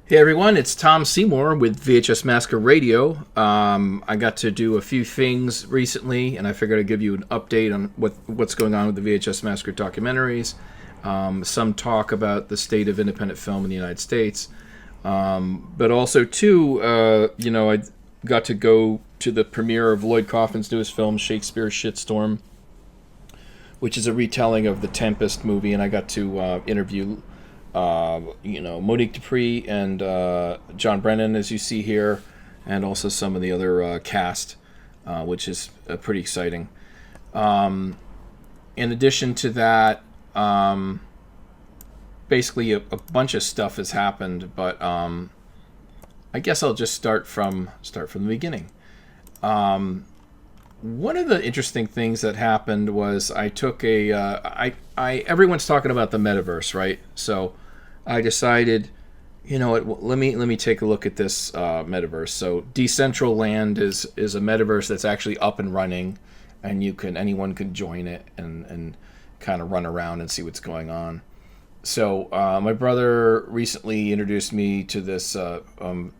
Hey everyone, it's Tom Seymour with VHS Massacre Radio. I got to do a few things recently, and I figured I'd give you an update on what's going on with the VHS Massacre documentaries. Some talk about the state of independent film in the United States, but also too, I got to go to the premiere of Lloyd Kaufman's newest film, Shakespeare's Shitstorm, which is a retelling of the Tempest movie, and I got to interview Monique Dupree and John Brennan, as you see here, and also some of the other cast, which is pretty exciting. In addition to that, basically a bunch of stuff has happened, but I guess I'll just start from the beginning. One of the interesting things that happened was I took everyone's talking about the Metaverse, right? So I decided, let me take a look at this Metaverse. So Decentraland is a Metaverse that's actually up and running, and anyone can join it and kind of run around and see what's going on. So my brother recently introduced me to this what's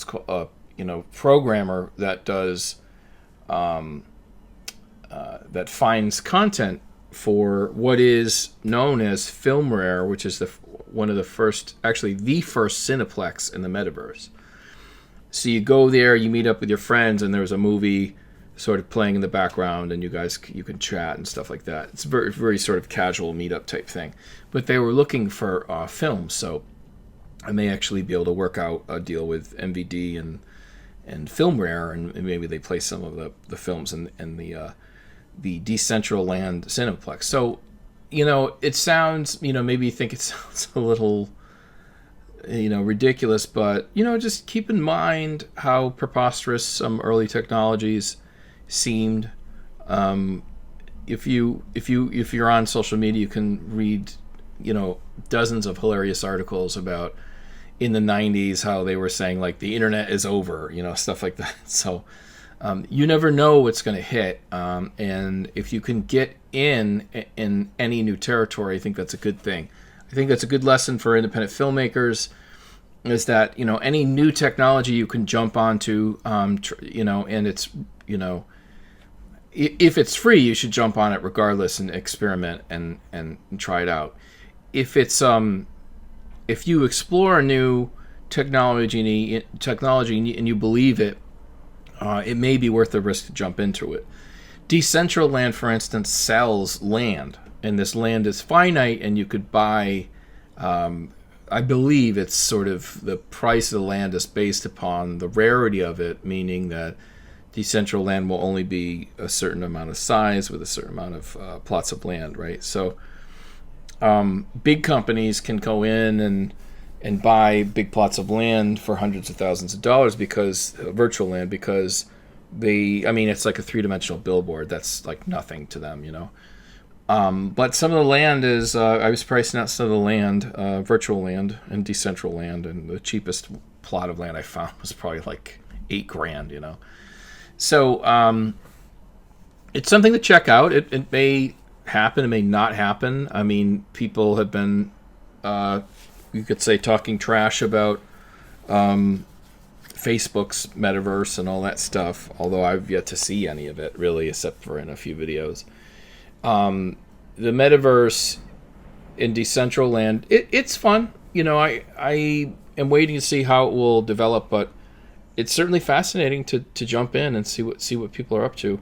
called programmer that does that finds content for what is known as FilmRare, which is the first Cineplex in the Metaverse. So you go there, you meet up with your friends, and there's a movie sort of playing in the background, and you can chat and stuff like that. It's very, very sort of casual meetup type thing. But they were looking for films, so I may actually be able to work out a deal with MVD and FilmRare, and maybe they play some of the films in the Decentraland Cineplex. So, it sounds, maybe you think it sounds a little, ridiculous, but, just keep in mind how preposterous some early technologies seemed. If you're on social media, you can read, dozens of hilarious articles about in the 90s how they were saying like the internet is over, stuff like that. So you never know what's going to hit, and if you can get in any new territory, I think that's a good thing. I think that's a good lesson for independent filmmakers, is that any new technology you can jump onto, and it's if it's free, you should jump on it regardless and experiment and try it out. If you explore a new technology and you believe it, it may be worth the risk to jump into it. Decentraland, for instance, sells land, and this land is finite, and you could buy, I believe it's sort of the price of the land is based upon the rarity of it, meaning that Decentraland will only be a certain amount of size with a certain amount of plots of land, right? So big companies can go in and buy big plots of land for hundreds of thousands of dollars virtual land, because it's like a three-dimensional billboard. That's like nothing to them, But some of the land is, I was pricing out some of the land, virtual land and Decentraland, and the cheapest plot of land I found was probably like $8,000, So it's something to check out. It may happen, it may not happen. People have been, you could say, talking trash about Facebook's Metaverse and all that stuff, although I've yet to see any of it, really, except for in a few videos. The Metaverse in Decentraland, it's fun. I am waiting to see how it will develop, but it's certainly fascinating to jump in and see what people are up to.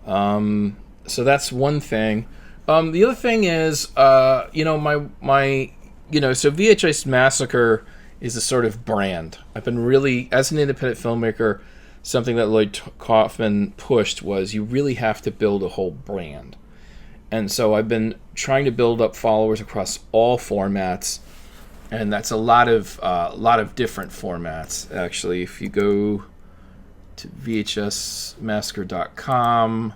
So that's one thing. The other thing is, so VHS Massacre is a sort of brand. I've been really, as an independent filmmaker, something that Lloyd Kaufman pushed was you really have to build a whole brand. And so I've been trying to build up followers across all formats, and that's a lot of different formats. Actually, if you go to vhsmassacre.com,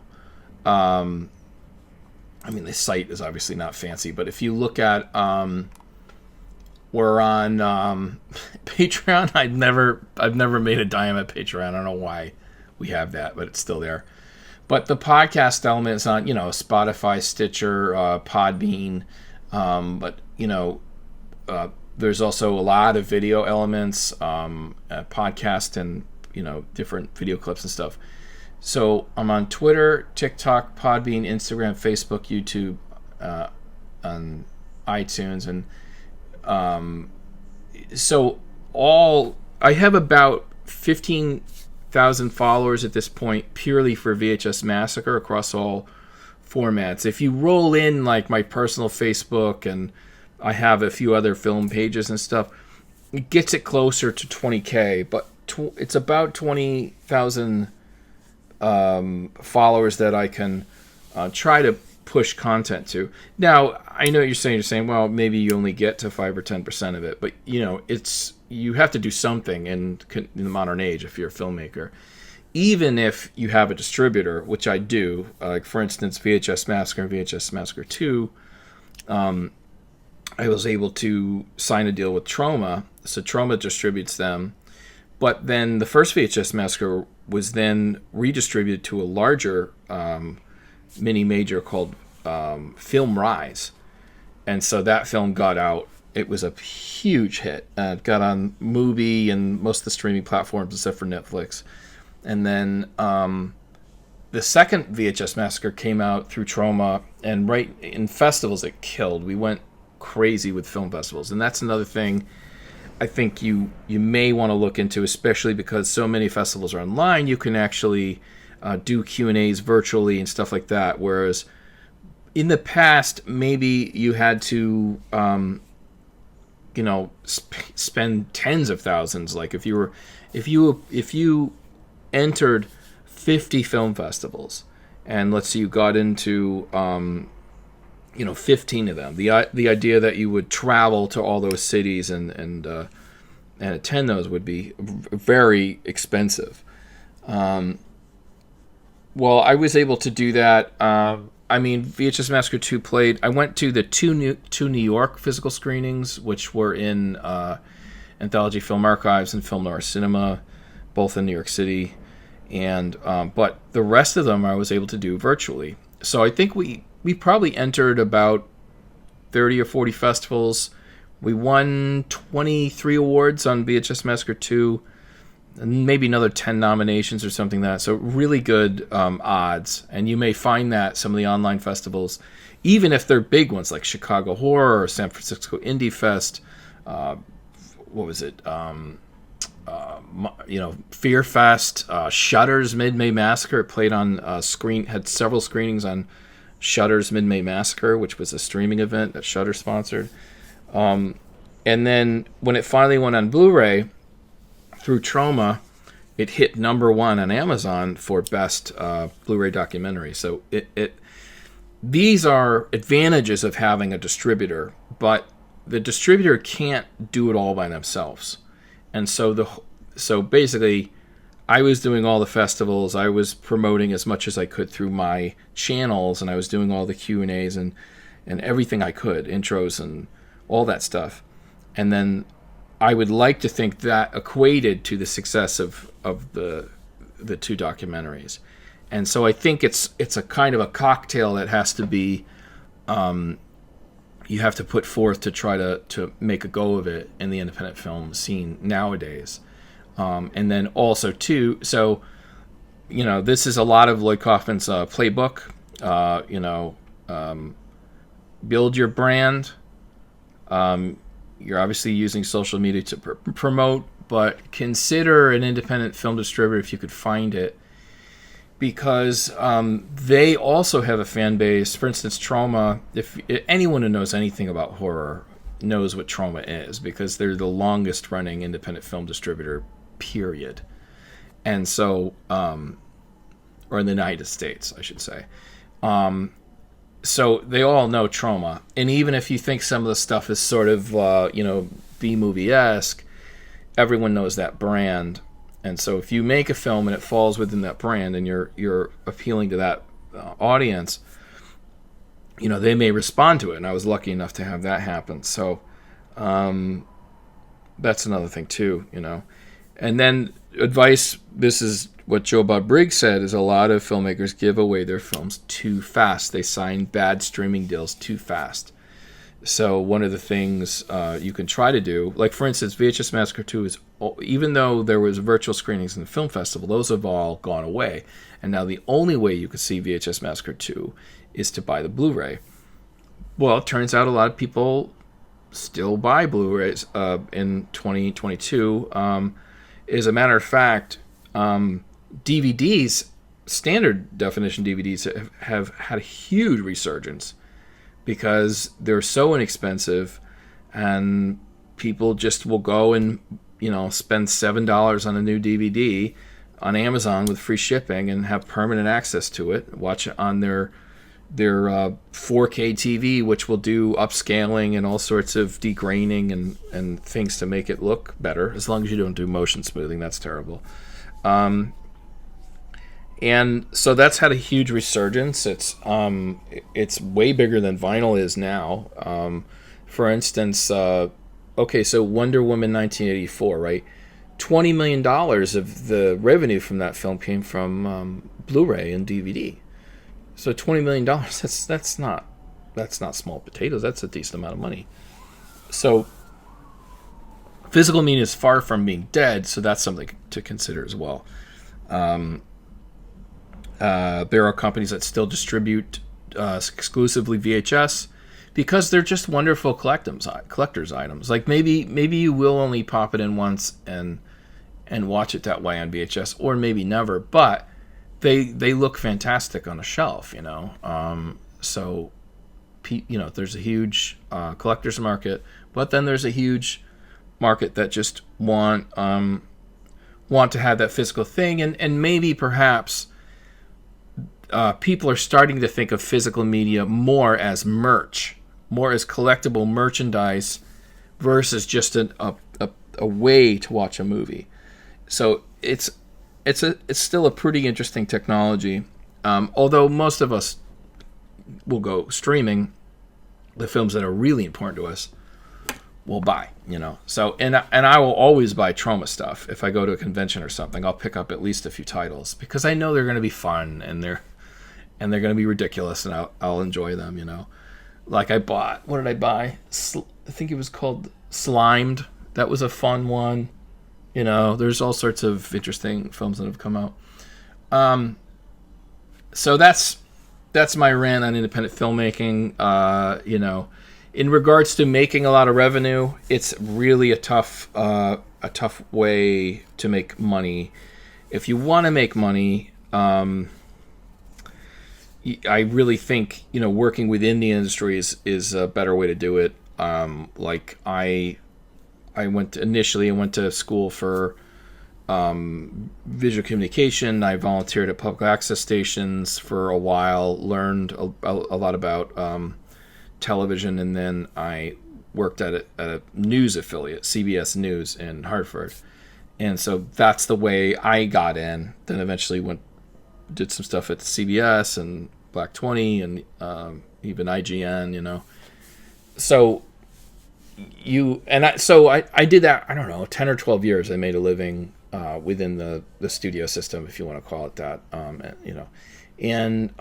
the site is obviously not fancy, but if you look at, we're on Patreon. I've never made a dime at Patreon. I don't know why we have that, but it's still there. But the podcast element is on, Spotify, Stitcher, Podbean, but There's also a lot of video elements, podcast, and different video clips and stuff. So I'm on Twitter, TikTok, Podbean, Instagram, Facebook, YouTube, on iTunes, and I have about 15,000 followers at this point, purely for VHS Massacre across all formats. If you roll in like my personal Facebook, and I have a few other film pages and stuff, it gets it closer to 20K, but it's about 20,000 followers that I can try to push content to. Now, I know what you're saying. You're saying, well, maybe you only get to 5 or 10% of it, but you have to do something in the modern age if you're a filmmaker. Even if you have a distributor, which I do, like for instance, VHS Massacre and VHS Massacre 2, I was able to sign a deal with Troma, so Troma distributes them. But then the first VHS Massacre was then redistributed to a larger mini major called Film Rise. And so that film got out. It was a huge hit. It got on Mubi and most of the streaming platforms except for Netflix. And then the second VHS Massacre came out through Troma, and right in festivals it killed. We went crazy with film festivals. And that's another thing I think you may want to look into, especially because so many festivals are online. You can actually do Q&As virtually and stuff like that, whereas in the past maybe you had to spend tens of thousands. Like if you entered 50 film festivals, and let's say you got into 15 of them, the idea that you would travel to all those cities and attend those would be very expensive. Well, I was able to do that. VHS Massacre 2 played. I went to the two New York physical screenings, which were in Anthology Film Archives and Film Noir Cinema, both in New York City. And but the rest of them I was able to do virtually. So I think we probably entered about 30 or 40 festivals. We won 23 awards on VHS Massacre 2, and maybe another 10 nominations or something like that. So really good odds. And you may find that some of the online festivals, even if they're big ones like Chicago Horror or San Francisco Indie Fest, Fear Fest, Shudder's Mid-May Massacre. It played on had several screenings on Shudder's Mid-May Massacre, which was a streaming event that Shudder sponsored. And then when it finally went on Blu-ray through Troma, it hit number 1 on Amazon for best Blu-ray documentary. So these are advantages of having a distributor, but the distributor can't do it all by themselves. And so basically, I was doing all the festivals. I was promoting as much as I could through my channels, and I was doing all the Q&As and everything I could, intros and all that stuff. And then I would like to think that equated to the success of the two documentaries. And so I think it's a kind of a cocktail that has to be you have to put forth to try to make a go of it in the independent film scene nowadays. And then also too, so this is a lot of Lloyd Kaufman's playbook. Build your brand. You're obviously using social media to promote, but consider an independent film distributor if you could find it, because they also have a fan base. For instance, Troma, if anyone who knows anything about horror knows what Troma is, because they're the longest running independent film distributor, period. And so, or in the United States, I should say. So they all know Troma. And even if you think some of the stuff is sort of, B-movie-esque, everyone knows that brand. And so if you make a film and it falls within that brand and you're appealing to that audience, they may respond to it. And I was lucky enough to have that happen. So that's another thing too, And then advice, this is what Joe Bob Briggs said, is a lot of filmmakers give away their films too fast. They sign bad streaming deals too fast. So one of the things you can try to do, like for instance, VHS Massacre 2 is, even though there was virtual screenings in the film festival, those have all gone away. And now the only way you could see VHS Massacre 2 is to buy the Blu-ray. Well, it turns out a lot of people still buy Blu-rays in 2022. As a matter of fact, DVDs, standard definition DVDs, have had a huge resurgence because they're so inexpensive, and people just will go and spend $7 on a new DVD on Amazon with free shipping and have permanent access to it. Watch it on their 4K TV, which will do upscaling and all sorts of degraining and things to make it look better, as long as you don't do motion smoothing. That's terrible. And so that's had a huge resurgence. It's way bigger than vinyl is now. For instance, so Wonder Woman 1984, right? $20 million of the revenue from that film came from Blu-ray and DVD. So $20 million, that's not small potatoes. That's a decent amount of money. So physical media is far from being dead, so that's something to consider as well. There are companies that still distribute exclusively VHS because they're just wonderful collector's items. Like maybe you will only pop it in once and watch it that way on VHS, or maybe never, but they look fantastic on a shelf, so there's a huge collector's market, but then there's a huge market that just want to have that physical thing, and maybe perhaps people are starting to think of physical media more as merch, more as collectible merchandise versus just a way to watch a movie. So it's still a pretty interesting technology, although most of us will go streaming. The films that are really important to us we'll buy, So and I will always buy Troma stuff. If I go to a convention or something, I'll pick up at least a few titles because I know they're going to be fun and they're going to be ridiculous, and I'll enjoy them, Like I bought, what did I buy? I think it was called Slimed. That was a fun one. There's all sorts of interesting films that have come out. So that's my rant on independent filmmaking. In regards to making a lot of revenue, it's really a tough way to make money. If you want to make money, I really think working within the industry is a better way to do it. Like I went to school for visual communication. I volunteered at public access stations for a while, learned a lot about television, and then I worked at a news affiliate, CBS News in Hartford. And so that's the way I got in. Then eventually did some stuff at CBS and Black 20 and even IGN, So I did that, I don't know, 10 or 12 years. I made a living within the studio system, if you want to call it that, and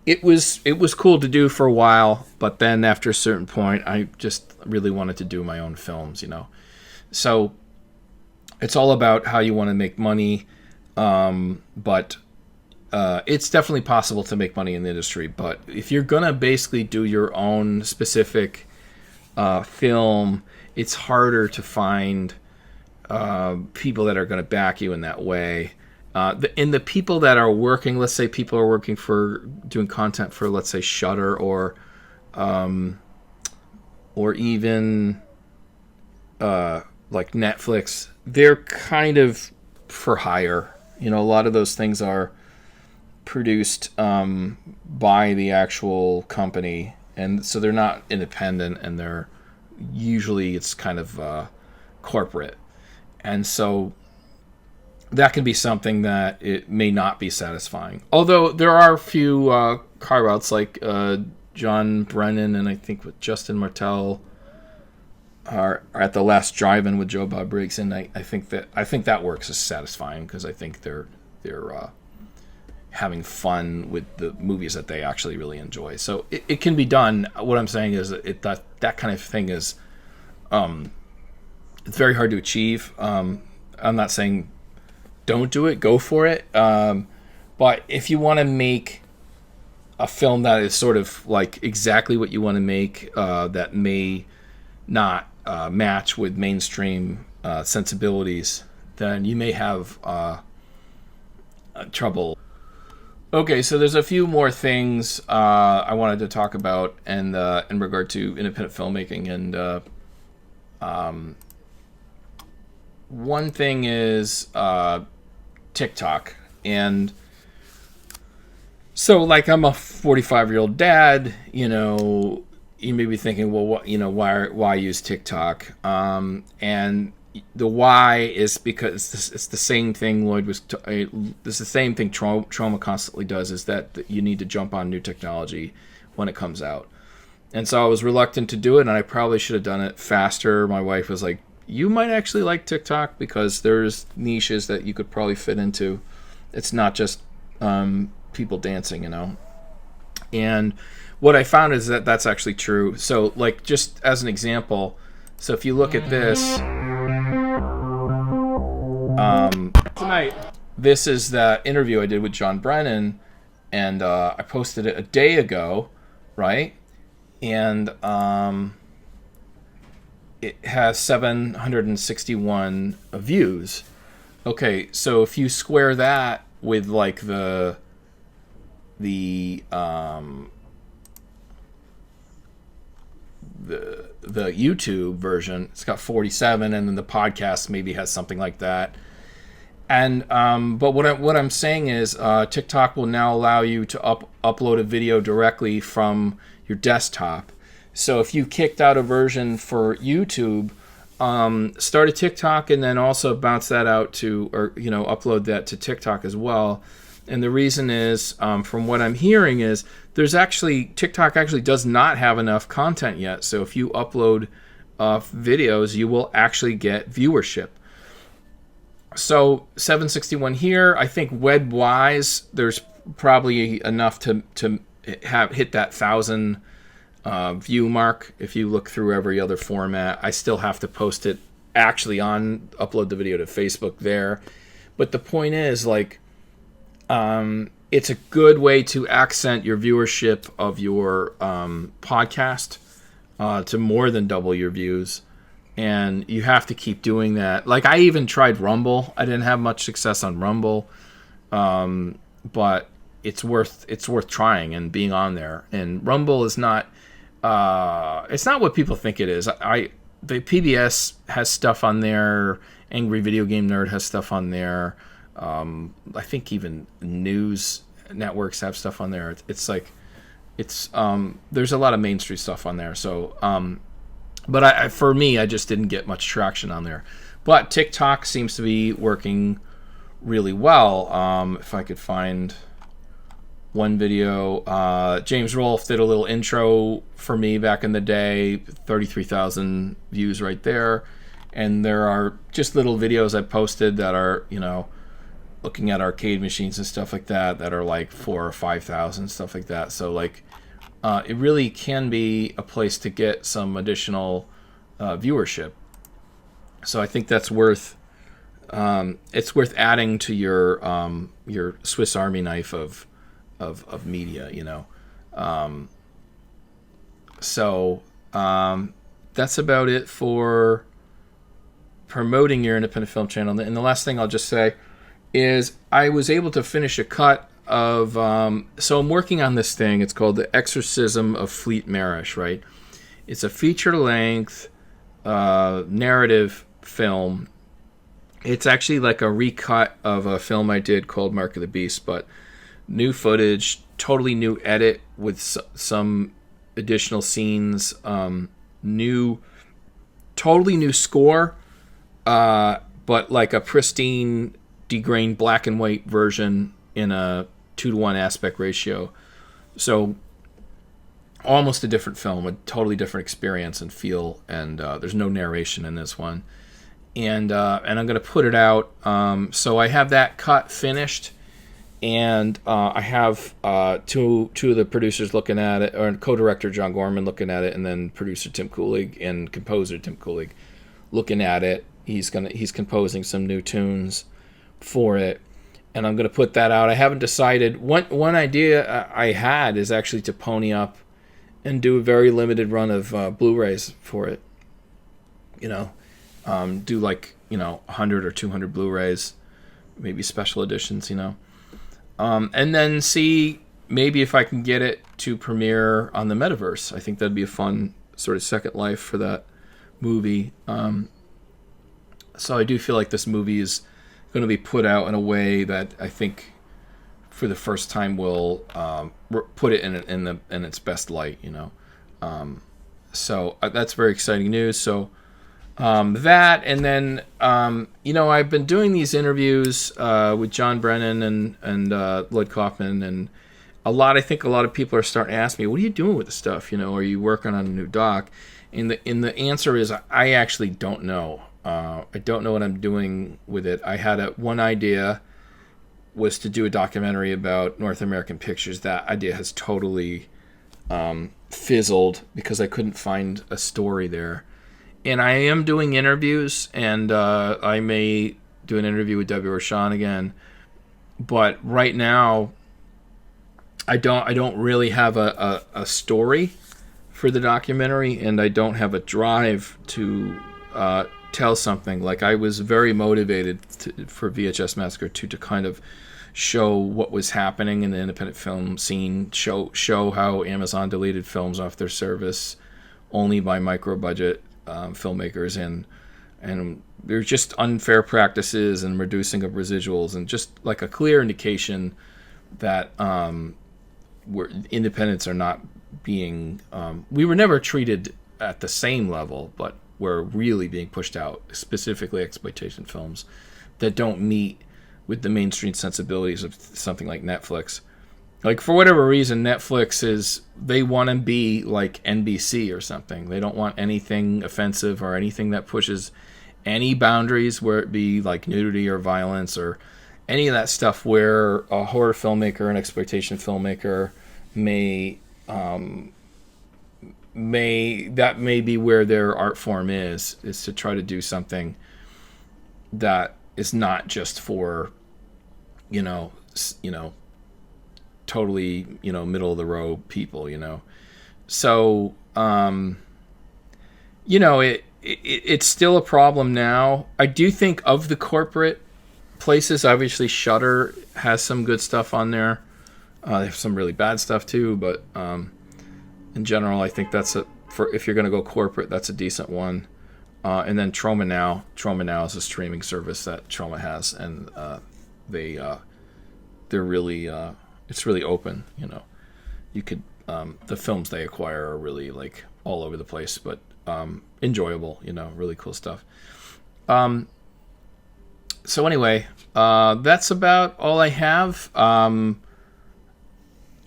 it was cool to do for a while, but then after a certain point, I just really wanted to do my own films, So it's all about how you want to make money, but it's definitely possible to make money in the industry. But if you're gonna basically do your own specific film, it's harder to find people that are going to back you in that way. The people that are working, let's say people are working for doing content for, let's say, Shudder or even like Netflix, they're kind of for hire. A lot of those things are produced by the actual company, and so they're not independent, and they're usually it's kind of corporate, and so that can be something that it may not be satisfying. Although there are a few carve-outs, like John Brennan and I think with Justin Martell are at the Last Drive-In with Joe Bob Briggs, and I think that works as satisfying because I think they're having fun with the movies that they actually really enjoy. So it can be done. What I'm saying is that kind of thing is it's very hard to achieve. I'm not saying don't do it, go for it. But if you want to make a film that is sort of like exactly what you want to make, that may not match with mainstream sensibilities, then you may have trouble. Okay, so there's a few more things I wanted to talk about, and in regard to independent filmmaking, and one thing is TikTok. And so, like, I'm a 45-year-old dad. You may be thinking, well, why use TikTok? And the why is because it's the same thing Lloyd was. It's the same thing trauma constantly does. Is that you need to jump on new technology when it comes out. And so I was reluctant to do it, and I probably should have done it faster. My wife was like, "You might actually like TikTok because there's niches that you could probably fit into. It's not just people dancing, And what I found is that that's actually true. So, like, just as an example, so if you look at this. Tonight. This is the interview I did with John Brennan, and I posted it a day ago, right? And it has 761 views. Okay, so if you square that with like the YouTube version, it's got 47, and then the podcast maybe has something like that. And but what I'm saying is TikTok will now allow you to upload a video directly from your desktop. So if you kicked out a version for YouTube, start a TikTok and then also bounce that out to, or upload that to TikTok as well. And the reason is, from what I'm hearing, is TikTok actually does not have enough content yet. So if you upload videos, you will actually get viewership. So 761 here. I think web-wise, there's probably enough to hit that 1,000 view mark. If you look through every other format, I still have to post it upload the video to Facebook there. But the point is, like, it's a good way to accent your viewership of your podcast to more than double your views. And you have to keep doing that. Like, I even tried Rumble. I didn't have much success on Rumble, but it's worth trying and being on there. And Rumble is not it's not what people think it is. The PBS has stuff on there. Angry Video Game Nerd has stuff on there. I think even news networks have stuff on there. It's there's a lot of mainstream stuff on there. So. But for me, I just didn't get much traction on there. But TikTok seems to be working really well. If I could find one video, James Rolfe did a little intro for me back in the day, 33,000 views right there. And there are just little videos I posted that are, looking at arcade machines and stuff like that are like 4,000 or 5,000, stuff like that. So, like, it really can be a place to get some additional viewership. So I think that's worth adding to your Swiss Army knife of media, So that's about it for promoting your independent film channel. And the last thing I'll just say is I was able to finish a cut of so I'm working on this thing. It's called The Exorcism of Fleet Marish, right? It's a feature-length narrative film. It's actually like a recut of a film I did called Mark of the Beast, but new footage, totally new edit with some additional scenes, totally new score, but like a pristine, degrained black and white version in a 2-to-1 aspect ratio. So almost a different film, a totally different experience and feel, and there's no narration in this one. And I'm going to put it out. So I have that cut finished, and I have two of the producers looking at it, or co-director John Gorman looking at it, and then producer Tim Kulig and composer Tim Kulig looking at it. He's composing some new tunes for it, and I'm gonna put that out. I haven't decided. One idea I had is actually to pony up and do a very limited run of Blu-rays for it. Do 100 or 200 Blu-rays, maybe special editions, and then see maybe if I can get it to premiere on the Metaverse. I think that'd be a fun sort of second life for that movie. So I do feel like this movie is going to be put out in a way that I think for the first time will put it in its best light, so that's very exciting news. So that, and then I've been doing these interviews with John Brennan and Lloyd Kaufman, and I think a lot of people are starting to ask me, what are you doing with the stuff? Are you working on a new doc? And the answer is I actually don't know. I don't know what I'm doing with it. I had one idea was to do a documentary about North American pictures. That idea has totally fizzled because I couldn't find a story there. And I am doing interviews, and I may do an interview with Debbie Rochon again. But right now, I don't really have a story for the documentary, and I don't have a drive to tell something. Like, I was very motivated for VHS Massacre 2 to kind of show what was happening in the independent film scene, show how Amazon deleted films off their service only by micro-budget filmmakers, and there's just unfair practices and reducing of residuals, and just like a clear indication that independents are not being... we were never treated at the same level, but we're really being pushed out, specifically exploitation films that don't meet with the mainstream sensibilities of something like Netflix. Like, for whatever reason, they want to be like NBC or something. They don't want anything offensive or anything that pushes any boundaries, where it be like nudity or violence or any of that stuff, where a horror filmmaker, an exploitation filmmaker may be where their art form is to try to do something that is not just for, totally, middle of the road people, So, it's still a problem now. I do think of the corporate places, obviously Shudder has some good stuff on there. They have some really bad stuff too, but in general, I think that's if you're going to go corporate, that's a decent one. And then Troma Now. Troma Now is a streaming service that Troma has, and they're really it's really open. You could the films they acquire are really like all over the place, but enjoyable. Really cool stuff. So anyway, that's about all I have.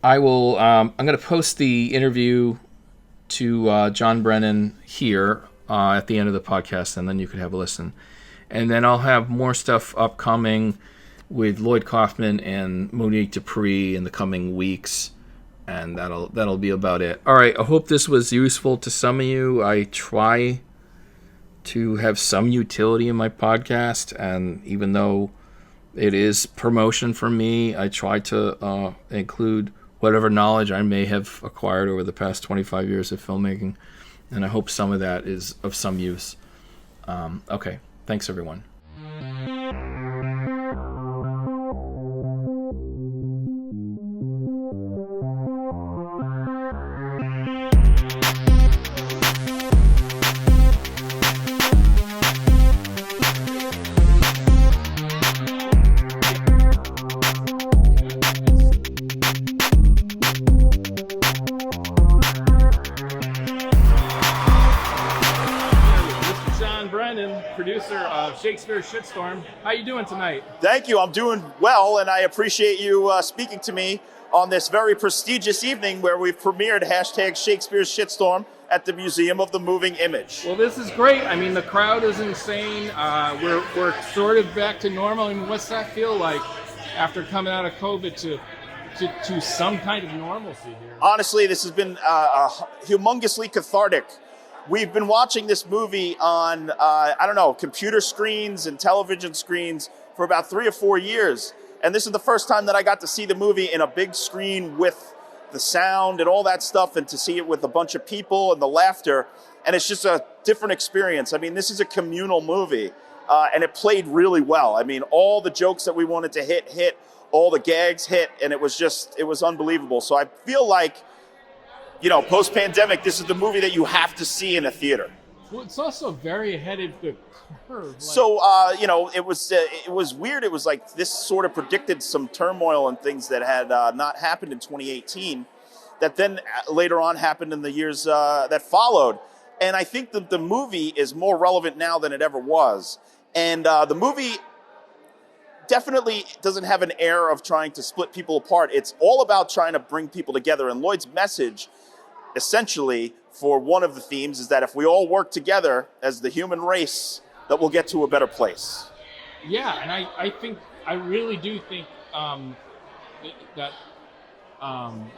I will. I'm going to post the interview to John Brennan here at the end of the podcast, and then you could have a listen. And then I'll have more stuff upcoming with Lloyd Kaufman and Monique Dupree in the coming weeks, and that'll be about it. All right, I hope this was useful to some of you. I try to have some utility in my podcast, and even though it is promotion for me, I try to include whatever knowledge I may have acquired over the past 25 years of filmmaking, and I hope some of that is of some use. Okay, thanks everyone. Producer of Shakespeare's Shitstorm. How you doing tonight? Thank you. I'm doing well, and I appreciate you speaking to me on this very prestigious evening where we've premiered #Shakespeare's Shitstorm at the Museum of the Moving Image. Well, this is great. I mean, the crowd is insane. We're sort of back to normal. I mean, what's that feel like? after coming out of COVID to some kind of normalcy here. Honestly, this has been humongously cathartic. We've been watching this movie on, computer screens and television screens for about 3 or 4 years. And this is the first time that I got to see the movie in a big screen with the sound and all that stuff, and to see it with a bunch of people and the laughter. And it's just a different experience. I mean, this is a communal movie, and it played really well. I mean, all the jokes that we wanted to hit, all the gags hit, and it was unbelievable. So I feel like, post-pandemic, this is the movie that you have to see in a theater. Well, it's also very ahead of the curve. So, it was weird. It was like this sort of predicted some turmoil and things that had not happened in 2018 that then later on happened in the years that followed. And I think that the movie is more relevant now than it ever was. And the movie definitely doesn't have an air of trying to split people apart. It's all about trying to bring people together. And Lloyd's message, essentially, for one of the themes is that if we all work together as the human race, that we'll get to a better place. Yeah, and I really do think that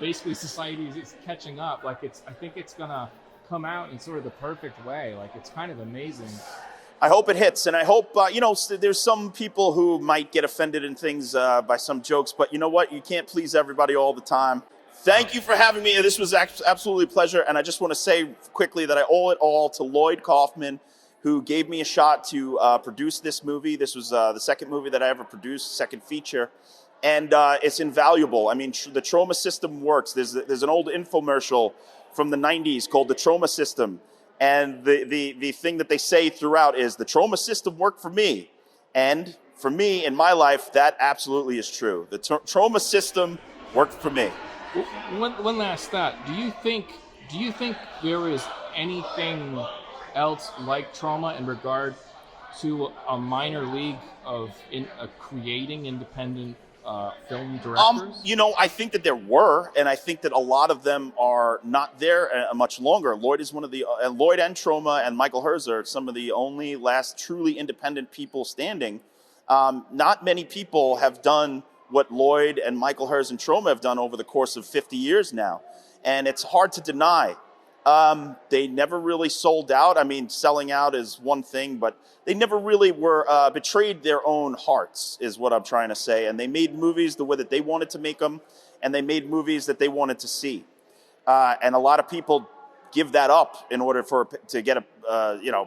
basically society is catching up. Like I think it's gonna come out in sort of the perfect way. Like it's kind of amazing. I hope it hits, and I hope, there's some people who might get offended in things by some jokes, but you know what? You can't please everybody all the time. Thank you for having me. This was absolutely a pleasure, and I just want to say quickly that I owe it all to Lloyd Kaufman, who gave me a shot to produce this movie. This was the second movie that I ever produced, second feature, and it's invaluable. I mean, the trauma system works. There's an old infomercial from the 90s called The Trauma System. And the thing that they say throughout is the trauma system worked for me. And for me, in my life, that absolutely is true. The trauma system worked for me. One last thought. Do you think there is anything else like trauma in regard to a minor league of creating independent film directors? I think that there were, and I think that a lot of them are not there much longer. Lloyd is one of the Lloyd and Troma and Michael Herzer are some of the only last truly independent people standing. Not many people have done what Lloyd and Michael Herzer and Troma have done over the course of 50 years now, and it's hard to deny. They never really sold out. I mean, selling out is one thing, but they never really were betrayed their own hearts, is what I'm trying to say. And they made movies the way that they wanted to make them, and they made movies that they wanted to see. And a lot of people give that up in order to get a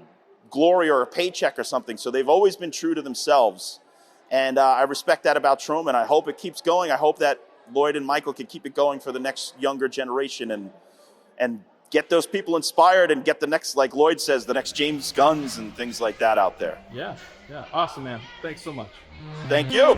glory or a paycheck or something. So they've always been true to themselves, and I respect that about Truman. And I hope it keeps going. I hope that Lloyd and Michael can keep it going for the next younger generation and get those people inspired and get the next, like Lloyd says, the next James Guns and things like that out there. Yeah. Awesome, man. Thanks so much. Thank you.